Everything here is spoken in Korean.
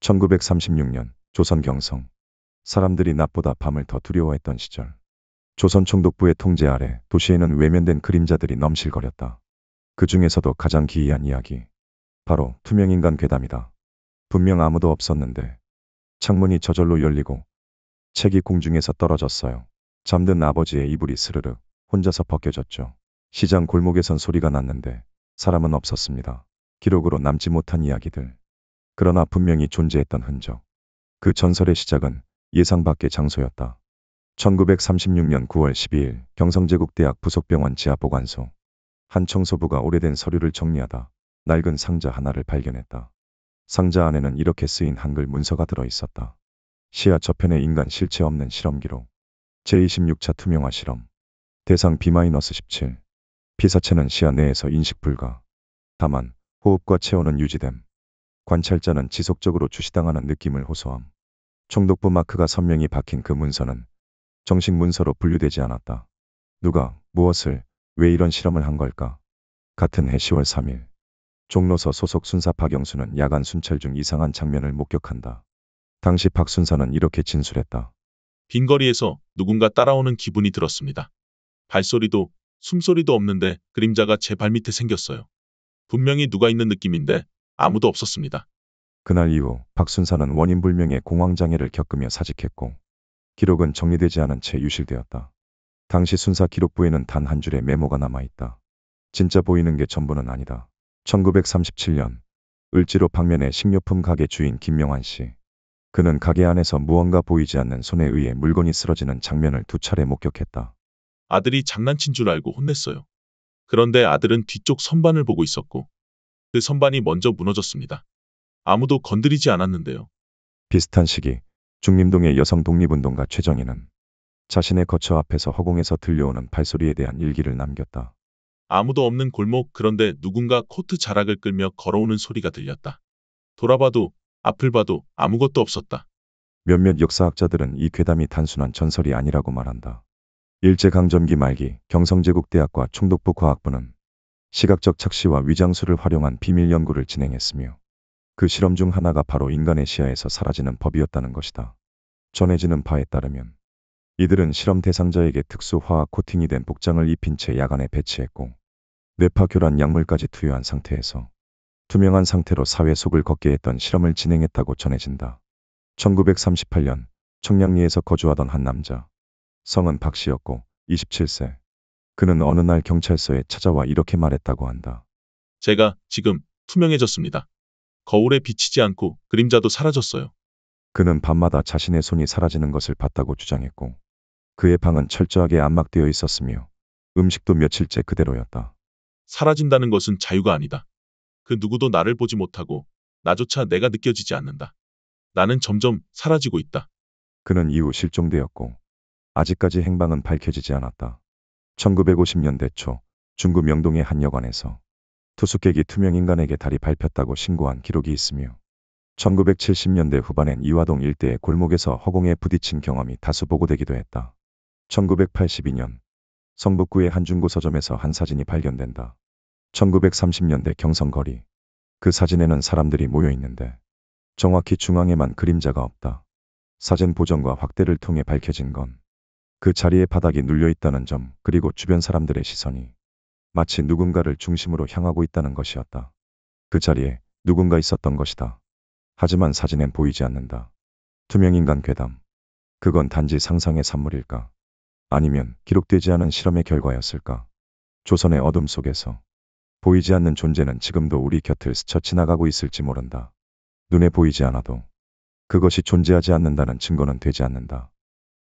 1936년 조선 경성. 사람들이 낮보다 밤을 더 두려워했던 시절. 조선 총독부의 통제 아래 도시에는 외면된 그림자들이 넘실거렸다. 그 중에서도 가장 기이한 이야기. 바로 투명인간 괴담이다. 분명 아무도 없었는데 창문이 저절로 열리고 책이 공중에서 떨어졌어요. 잠든 아버지의 이불이 스르르 혼자서 벗겨졌죠. 시장 골목에선 소리가 났는데 사람은 없었습니다. 기록으로 남지 못한 이야기들. 그러나 분명히 존재했던 흔적. 그 전설의 시작은 예상 밖의 장소였다. 1936년 9월 12일 경성제국대학 부속병원 지하보관소. 한 청소부가 오래된 서류를 정리하다 낡은 상자 하나를 발견했다. 상자 안에는 이렇게 쓰인 한글 문서가 들어있었다. 시야 저편에 인간 실체 없는 실험 기록. 제26차 투명화 실험. 대상 B-17. 피사체는 시야 내에서 인식 불가. 다만 호흡과 체온은 유지됨. 관찰자는 지속적으로 주시당하는 느낌을 호소함. 총독부 마크가 선명히 박힌 그 문서는 정식 문서로 분류되지 않았다. 누가, 무엇을, 왜 이런 실험을 한 걸까? 같은 해 10월 3일. 종로서 소속 순사 박영수는 야간 순찰 중 이상한 장면을 목격한다. 당시 박 순사는 이렇게 진술했다. 빈 거리에서 누군가 따라오는 기분이 들었습니다. 발소리도 숨소리도 없는데 그림자가 제 발밑에 생겼어요. 분명히 누가 있는 느낌인데 아무도 없었습니다. 그날 이후 박 순사는 원인 불명의 공황장애를 겪으며 사직했고 기록은 정리되지 않은 채 유실되었다. 당시 순사 기록부에는 단 한 줄의 메모가 남아있다. 진짜 보이는 게 전부는 아니다. 1937년 을지로 방면의 식료품 가게 주인 김명환 씨. 그는 가게 안에서 무언가 보이지 않는 손에 의해 물건이 쓰러지는 장면을 2차례 목격했다. 아들이 장난친 줄 알고 혼냈어요. 그런데 아들은 뒤쪽 선반을 보고 있었고 그 선반이 먼저 무너졌습니다. 아무도 건드리지 않았는데요. 비슷한 시기 중림동의 여성 독립운동가 최정희는 자신의 거처 앞에서 허공에서 들려오는 발소리에 대한 일기를 남겼다. 아무도 없는 골목, 그런데 누군가 코트 자락을 끌며 걸어오는 소리가 들렸다. 돌아봐도 앞을 봐도 아무것도 없었다. 몇몇 역사학자들은 이 괴담이 단순한 전설이 아니라고 말한다. 일제강점기 말기 경성제국대학과 총독부 과학부는 시각적 착시와 위장술을 활용한 비밀 연구를 진행했으며 그 실험 중 하나가 바로 인간의 시야에서 사라지는 법이었다는 것이다. 전해지는 바에 따르면 이들은 실험 대상자에게 특수 화학 코팅이 된 복장을 입힌 채 야간에 배치했고 뇌파 교란 약물까지 투여한 상태에서 투명한 상태로 사회 속을 걷게 했던 실험을 진행했다고 전해진다. 1938년 청량리에서 거주하던 한 남자. 성은 박 씨였고 27세. 그는 어느 날 경찰서에 찾아와 이렇게 말했다고 한다. 제가 지금 투명해졌습니다. 거울에 비치지 않고 그림자도 사라졌어요. 그는 밤마다 자신의 손이 사라지는 것을 봤다고 주장했고 그의 방은 철저하게 암막되어 있었으며 음식도 며칠째 그대로였다. 사라진다는 것은 자유가 아니다. 그 누구도 나를 보지 못하고 나조차 내가 느껴지지 않는다. 나는 점점 사라지고 있다. 그는 이후 실종되었고 아직까지 행방은 밝혀지지 않았다. 1950년대 초 중구 명동의 한 여관에서 투숙객이 투명인간에게 다리 밟혔다고 신고한 기록이 있으며 1970년대 후반엔 이화동 일대의 골목에서 허공에 부딪힌 경험이 다수 보고되기도 했다. 1982년 성북구의 한 중고 서점에서 한 사진이 발견된다. 1930년대 경성거리. 그 사진에는 사람들이 모여 있는데 정확히 중앙에만 그림자가 없다. 사진 보정과 확대를 통해 밝혀진 건 그 자리에 바닥이 눌려 있다는 점, 그리고 주변 사람들의 시선이 마치 누군가를 중심으로 향하고 있다는 것이었다. 그 자리에 누군가 있었던 것이다. 하지만 사진엔 보이지 않는다. 투명인간 괴담. 그건 단지 상상의 산물일까? 아니면 기록되지 않은 실험의 결과였을까? 조선의 어둠 속에서 보이지 않는 존재는 지금도 우리 곁을 스쳐 지나가고 있을지 모른다. 눈에 보이지 않아도 그것이 존재하지 않는다는 증거는 되지 않는다.